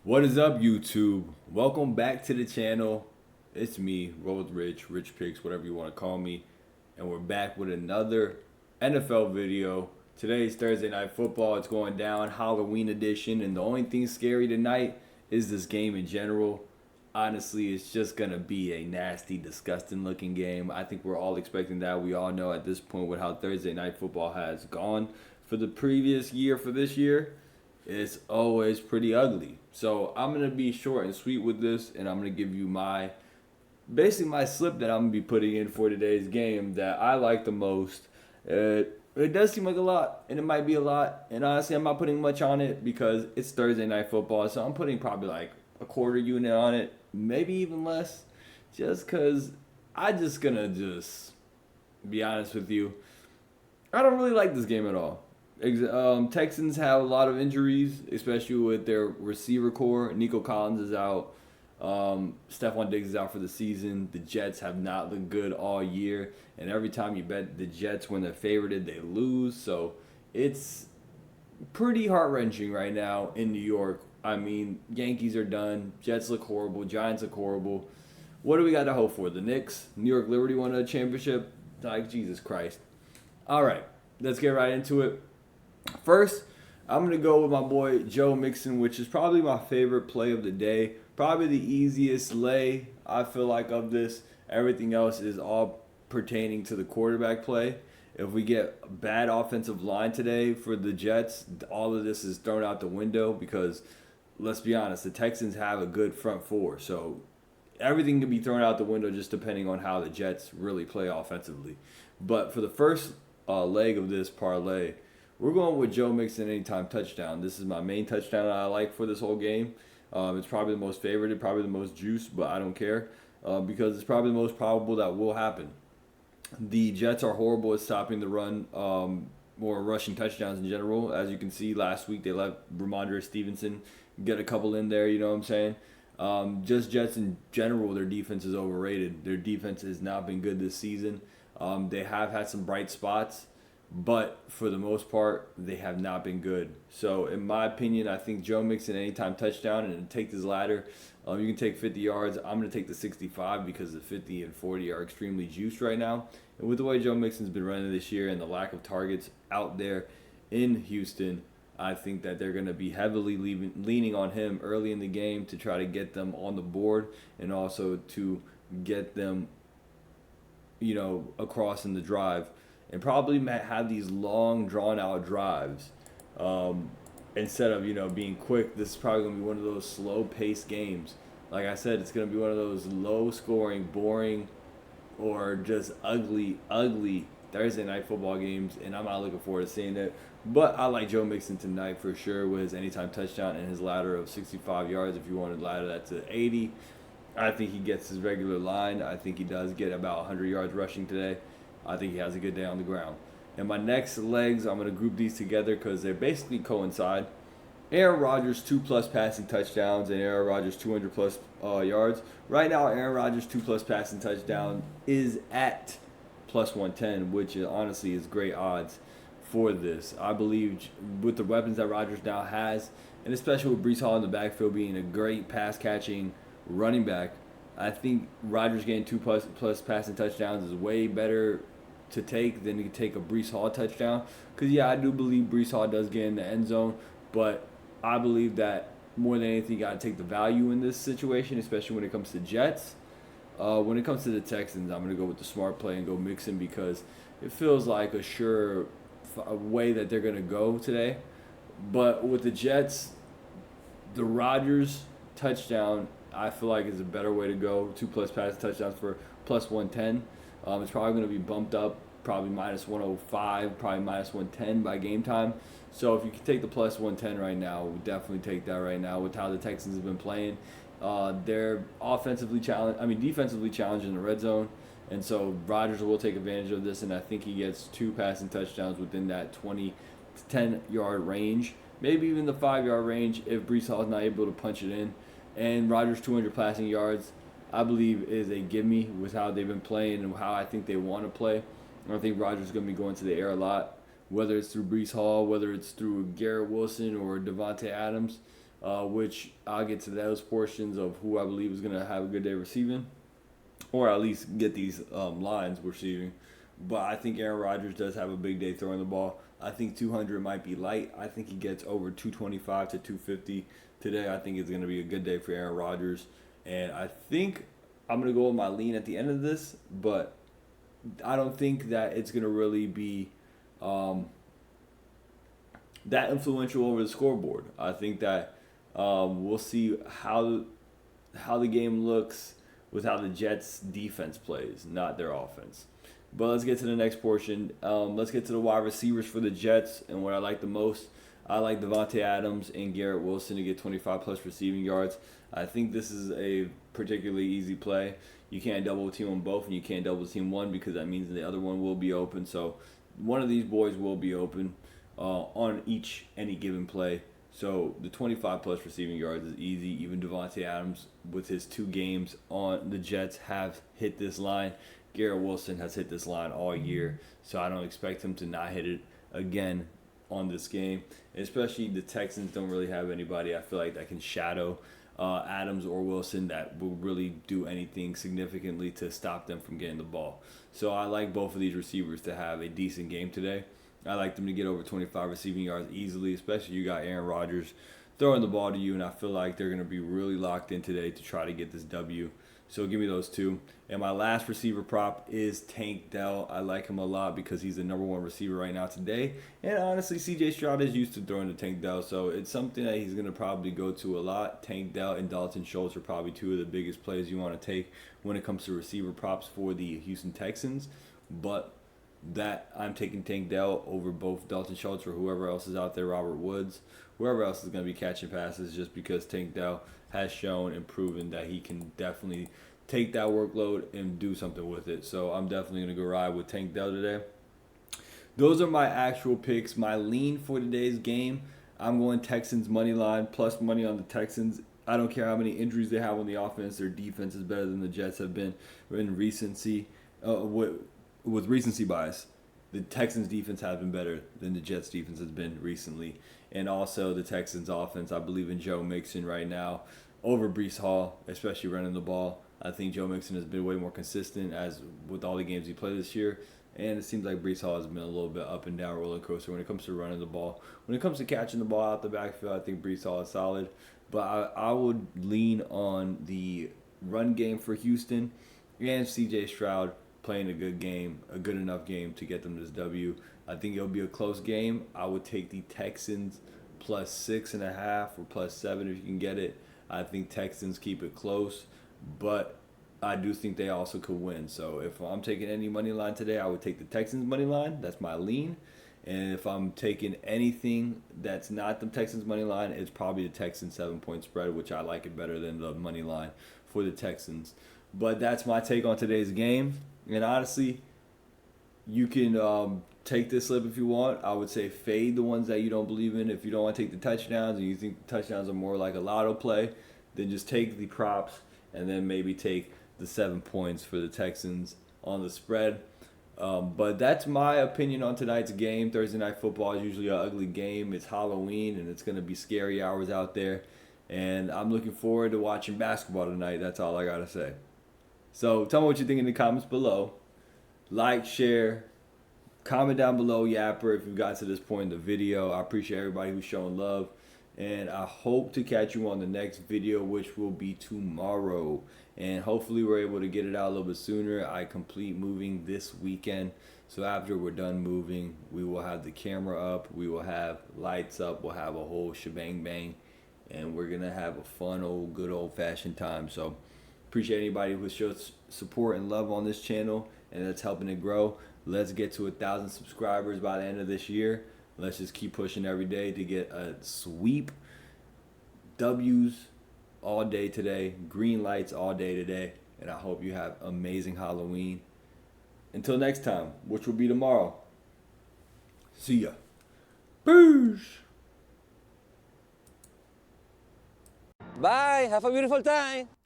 What is up, YouTube? Welcome back to the channel. It's me, Roll with Rich Picks, whatever you want to call me. And we're back with another NFL video. Today's Thursday Night Football. It's going down, Halloween edition. And the only thing scary tonight is this game in general. Honestly, it's just going to be a nasty, disgusting looking game. I think we're all expecting that. We all know at this point with how Thursday Night Football has gone for the previous year, for this year. It's always pretty ugly. So I'm gonna be short and sweet with this, and I'm gonna give you basically my slip that I'm gonna be putting in for today's game that I like the most. It does seem like a lot, and it might be a lot. And honestly, I'm not putting much on it because it's Thursday Night Football, so I'm putting probably like a quarter unit on it, maybe even less, just because I just gonna just be honest with you. I don't really like this game at all. Texans have a lot of injuries, especially with their receiver core. Nico Collins is out. Stephon Diggs is out for the season. The Jets have not looked good all year. And every time you bet the Jets when they're favorited, they lose. So it's pretty heart-wrenching right now in New York. I mean, Yankees are done. Jets look horrible. Giants look horrible. What do we got to hope for? The Knicks? New York Liberty won a championship? Like, Jesus Christ. All right, let's get right into it. First, I'm going to go with my boy Joe Mixon, which is probably my favorite play of the day. Probably the easiest lay, I feel like, of this. Everything else is all pertaining to the quarterback play. If we get bad offensive line today for the Jets, all of this is thrown out the window because, let's be honest, the Texans have a good front four. So everything can be thrown out the window just depending on how the Jets really play offensively. But for the first leg of this parlay, we're going with Joe Mixon anytime touchdown. This is my main touchdown that I like for this whole game. It's probably the most favorited, probably the most juice, but I don't care because it's probably the most probable that will happen. The Jets are horrible at stopping the run or rushing touchdowns in general. As you can see, last week they let Ramondre Stevenson get a couple in there, you know what I'm saying? Just Jets in general, their defense is overrated. Their defense has not been good this season. They have had some bright spots. But for the most part, they have not been good. So, in my opinion, I think Joe Mixon anytime touchdown and take this ladder. You can take 50 yards. I'm going to take the 65 because the 50 and 40 are extremely juiced right now. And with the way Joe Mixon's been running this year and the lack of targets out there in Houston, I think that they're going to be heavily leaning on him early in the game to try to get them on the board and also to get them, across in the drive. And probably have these long, drawn-out drives. Instead of, being quick, this is probably going to be one of those slow-paced games. Like I said, it's going to be one of those low-scoring, boring, or just ugly Thursday night football games, and I'm not looking forward to seeing it. But I like Joe Mixon tonight for sure with his anytime touchdown and his ladder of 65 yards. If you want to ladder that to 80, I think he gets his regular line. I think he does get about 100 yards rushing today. I think he has a good day on the ground. And my next legs, I'm going to group these together because they basically coincide. Aaron Rodgers, 2+ passing touchdowns, and Aaron Rodgers, 200+ yards. Right now, Aaron Rodgers, 2+ passing touchdown is at plus 110, which honestly is great odds for this. I believe with the weapons that Rodgers now has, and especially with Breece Hall in the backfield being a great pass-catching running back, I think Rodgers getting 2+ passing touchdowns is way better to take than to take a Breece Hall touchdown. Because, I do believe Breece Hall does get in the end zone, but I believe that more than anything, you got to take the value in this situation, especially when it comes to Jets. When it comes to the Texans, I'm going to go with the smart play and go Mixon because it feels like a sure way that they're going to go today. But with the Jets, the Rodgers touchdown, I feel like is a better way to go. 2+ passing touchdowns for plus 110. It's probably going to be bumped up, probably minus 105, probably minus 110 by game time. So if you can take the plus 110 right now, we'll definitely take that right now with how the Texans have been playing. They're defensively challenged in the red zone. And so Rodgers will take advantage of this, and I think he gets 2 passing touchdowns within that 20 to 10-yard range, maybe even the 5-yard range if Breece Hall is not able to punch it in. And Rodgers' 200 passing yards, I believe, is a gimme with how they've been playing and how I think they want to play. I think Rodgers is going to be going to the air a lot, whether it's through Breece Hall, whether it's through Garrett Wilson or Devontae Adams. which I'll get to those portions of who I believe is going to have a good day receiving, or at least get these lines receiving. But I think Aaron Rodgers does have a big day throwing the ball. I think 200 might be light. I think he gets over 225 to 250 today. I think it's going to be a good day for Aaron Rodgers. And I think I'm going to go with my lean at the end of this, but I don't think that it's going to really be that influential over the scoreboard. I think that we'll see how the game looks with how the Jets defense plays, not their offense. But let's get to the next portion. Let's get to the wide receivers for the Jets and what I like the most. I like Devontae Adams and Garrett Wilson to get 25 plus receiving yards. I think this is a particularly easy play. You can't double team on both, and you can't double team one because that means the other one will be open. So one of these boys will be open on any given play. So the 25 plus receiving yards is easy. Even Devontae Adams with his 2 games on the Jets have hit this line. Garrett Wilson has hit this line all year, so I don't expect him to not hit it again on this game. Especially the Texans don't really have anybody I feel like that can shadow Adams or Wilson that will really do anything significantly to stop them from getting the ball. So I like both of these receivers to have a decent game today. I like them to get over 25 receiving yards easily, especially you got Aaron Rodgers throwing the ball to you, and I feel like they're going to be really locked in today to try to get this W. So give me those 2. And my last receiver prop is Tank Dell. I like him a lot because he's the number 1 receiver right now today. And honestly, CJ Stroud is used to throwing to Tank Dell, so it's something that he's going to probably go to a lot. Tank Dell and Dalton Schultz are probably 2 of the biggest plays you want to take when it comes to receiver props for the Houston Texans. But that I'm taking Tank Dell over both Dalton Schultz or whoever else is out there, Robert Woods, whoever else is going to be catching passes, just because Tank Dell has shown and proven that he can definitely take that workload and do something with it. So I'm definitely going to go ride with Tank Dell today. Those are my actual picks. My lean for today's game, I'm going Texans money line, plus money on the Texans. I don't care how many injuries they have on the offense. Their defense is better than the Jets have been in recency. With recency bias, the Texans defense has been better than the Jets defense has been recently. And also the Texans offense, I believe in Joe Mixon right now over Breece Hall, especially running the ball. I think Joe Mixon has been way more consistent as with all the games he played this year. And it seems like Breece Hall has been a little bit up and down roller coaster when it comes to running the ball. When it comes to catching the ball out the backfield, I think Breece Hall is solid. But I would lean on the run game for Houston and C.J. Stroud playing a good game, a good enough game to get them this W. I think it'll be a close game. I would take the Texans plus 6.5 or plus 7 if you can get it. I think Texans keep it close, but I do think they also could win. So if I'm taking any money line today, I would take the Texans money line. That's my lean. And if I'm taking anything that's not the Texans money line, it's probably the Texans 7-point spread, which I like it better than the money line for the Texans. But that's my take on today's game. And honestly, you can take this slip if you want. I would say fade the ones that you don't believe in. If you don't want to take the touchdowns and you think the touchdowns are more like a lotto play, then just take the props and then maybe take the 7 points for the Texans on the spread. But that's my opinion on tonight's game. Thursday Night Football is usually an ugly game. It's Halloween, and it's going to be scary hours out there. And I'm looking forward to watching basketball tonight. That's all I got to say. So tell me what you think in the comments below. Like, share, comment down below, Yapper, if you've got to this point in the video. I appreciate everybody who's showing love. And I hope to catch you on the next video, which will be tomorrow. And hopefully we're able to get it out a little bit sooner. I complete moving this weekend. So after we're done moving, we will have the camera up. We will have lights up. We'll have a whole shebang bang. And we're going to have a fun, good old-fashioned time. So appreciate anybody who shows support and love on this channel. And that's helping it grow. Let's get to 1,000 subscribers by the end of this year. Let's just keep pushing every day to get a sweep. W's all day today. Green lights all day today. And I hope you have amazing Halloween. Until next time, which will be tomorrow. See ya. Peace. Bye. Have a beautiful time.